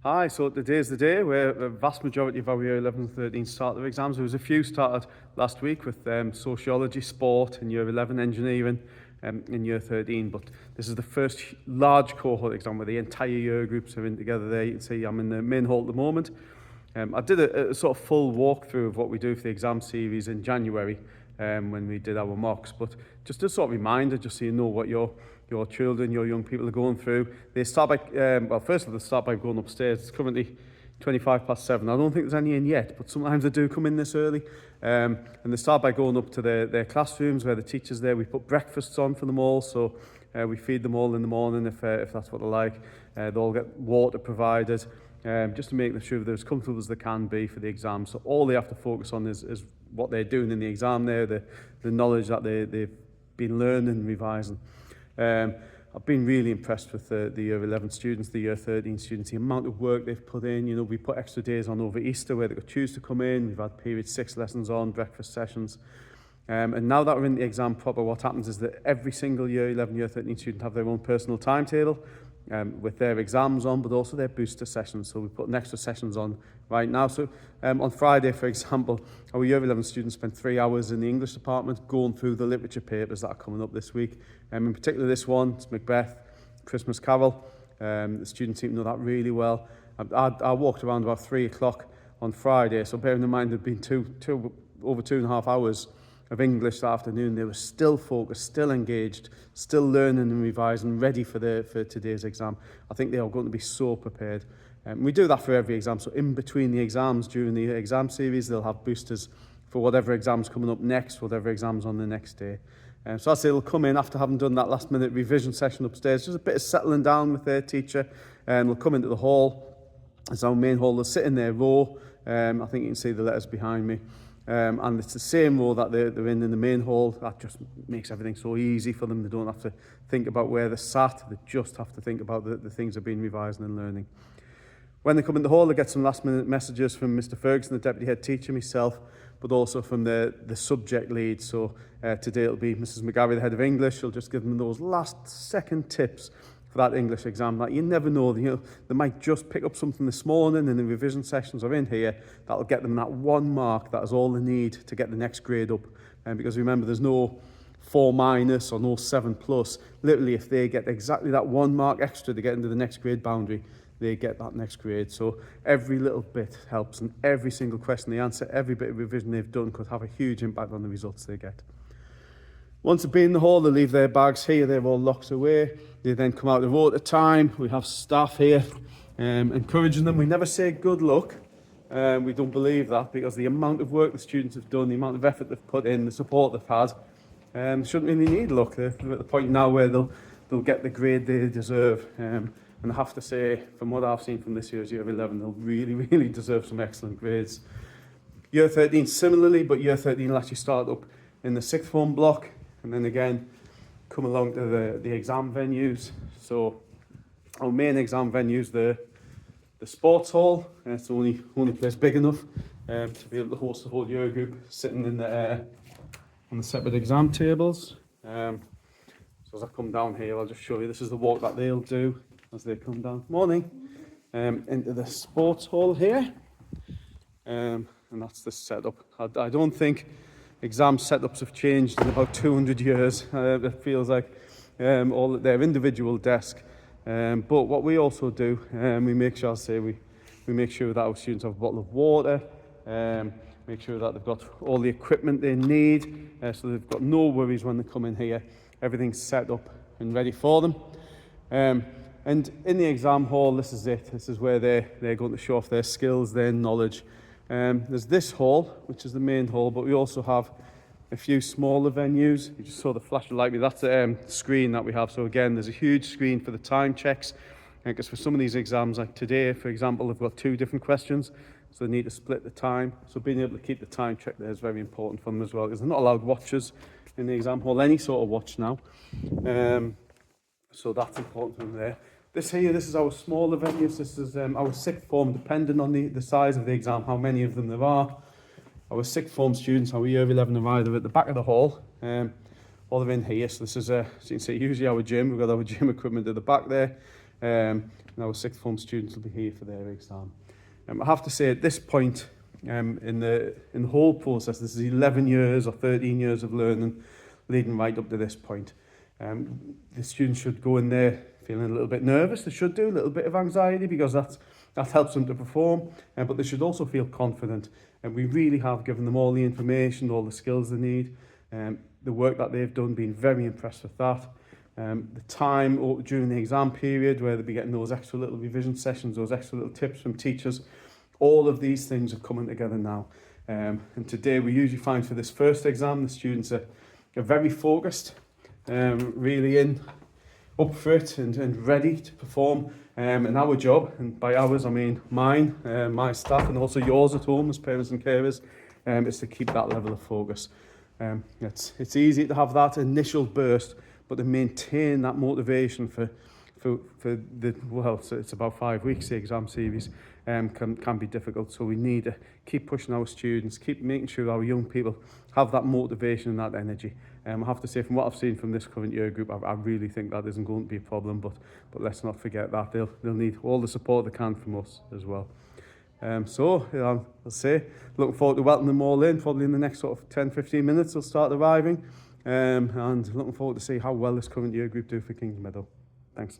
Hi, so today's the day where the vast majority of our year 11 and 13 start their exams. There was a few started last week with sociology, sport in year 11, engineering in year 13, but this is the first large cohort exam where the entire year groups are in together there. You can see I'm in the main hall at the moment. I did a sort of full walkthrough of what we do for the exam series in January when we did our mocks, but just a sort of reminder, just so you know what your children, your young people are going through. They start by, well, first of all, they start by going upstairs. It's currently 7:25. I don't think there's any in yet, but sometimes they do come in this early. And they start by going up to their classrooms where the teacher's there. We put breakfasts on for them all, so we feed them all in the morning if that's what they like. They all get water provided, just to make them sure they're as comfortable as they can be for the exam. So all they have to focus on is what they're doing in the exam there, the knowledge that they've been learning and revising. I've been really impressed with the year 11 students, the year 13 students, the amount of work they've put in. You know, we put extra days on over Easter where they could choose to come in. We've had period 6 lessons on, breakfast sessions. And now that we're in the exam proper, what happens is that every single year 11, year 13 student have their own personal timetable with their exams on, but also their booster sessions. So we put extra sessions on right now. So on Friday, for example, our year 11 students spent 3 hours in the English department going through the literature papers that are coming up this week. In particular, this one, it's Macbeth, Christmas Carol. The students seem to know that really well. I walked around about 3 o'clock on Friday, so bearing in mind there'd been over 2.5 hours of English that afternoon. They were still focused, still engaged, still learning and revising, ready for today's exam. I think they are going to be so prepared. We do that for every exam, so in between the exams, during the exam series, they'll have boosters for whatever exam's coming up next, whatever exam's on the next day. So as they'll come in after having done that last minute revision session upstairs, just a bit of settling down with their teacher, and they'll come into the hall. It's our main hall. They'll sit in their row. I think you can see the letters behind me. And it's the same row that they're in the main hall. That just makes everything so easy for them. They don't have to think about where they're sat. They just have to think about the things they've been revising and learning. When they come in the hall, they get some last minute messages from Mr. Ferguson, the deputy head teacher, myself, but also from the subject lead. So today it'll be Mrs. McGarry, the head of English. She'll just give them those last second tips for that English exam that you never know. You know, they might just pick up something this morning in the revision sessions or in here that'll get them that 1 mark. That is all they need to get the next grade up. Because remember, there's no 4 minus or no 7 plus. Literally, if they get exactly that 1 mark extra to get into the next grade boundary, they get that next grade. So every little bit helps, and every single question they answer, every bit of revision they've done could have a huge impact on the results they get. Once they've been in the hall, they leave their bags here. They're all locked away. They then come out the row at a time. We have staff here encouraging them. We never say good luck. We don't believe that, because the amount of work the students have done, the amount of effort they've put in, the support they've had, shouldn't really need luck. They're at the point now where they'll get the grade they deserve. And I have to say, from what I've seen from this year's year 11, they'll really, really deserve some excellent grades. Year 13 similarly, but year 13 will actually start up in the 6th form block, and then again come along to the exam venues. So our main exam venues, the sports hall. It's the only place big enough to be able to host the whole year group sitting in on the separate exam tables. So as I come down here, I'll just show you. This is the walk that they'll do as they come down. Morning. Into the sports hall here, and that's the setup. I don't think exam setups have changed in about 200 years. It feels like all at their individual desk. But what we also do, we make sure that our students have a bottle of water, make sure that they've got all the equipment they need, so they've got no worries when they come in here. Everything's set up and ready for them. And in the exam hall, this is it. This is where they're going to show off their skills, their knowledge. There's this hall, which is the main hall, but we also have a few smaller venues. You just saw the flash of light. That's the screen that we have. So again, there's a huge screen for the time checks. Because for some of these exams, like today, for example, they've got 2 different questions, so they need to split the time. So being able to keep the time check there is very important for them as well, because they're not allowed watchers in the exam hall, any sort of watch now. So that's important for them there. This is our smaller venues. This is our 6th form, depending on the size of the exam, how many of them there are. Our 6th form students, our year 11 are either at the back of the hall, or they're in here. So this is, as you can see, usually our gym. We've got our gym equipment at the back there. and our sixth form students will be here for their exam. I have to say at this point in the whole process, this is 11 years or 13 years of learning leading right up to this point. The students should go in there feeling a little bit nervous. They should do a little bit of anxiety because that helps them to perform, but they should also feel confident. And we really have given them all the information, all the skills they need. The work that they've done, been very impressed with that. The time during the exam period where they'll be getting those extra little revision sessions, those extra little tips from teachers, all of these things are coming together now. And today we usually find for this first exam, the students are very focused, really up for it and ready to perform. And our job, and by ours I mean mine, my staff, and also yours at home as parents and carers, is to keep that level of focus. It's easy to have that initial burst, but to maintain that motivation for the, well, so it's about 5 weeks, the exam series, can be difficult. So we need to keep pushing our students, keep making sure our young people have that motivation and that energy. I have to say, from what I've seen from this current year group, I really think that isn't going to be a problem, but let's not forget that they'll need all the support they can from us as well. So I'll say, looking forward to welcoming them all in. Probably in the next sort of 10-15 minutes they'll start arriving, and looking forward to see how well this current year group do for Kings Meadow. Thanks.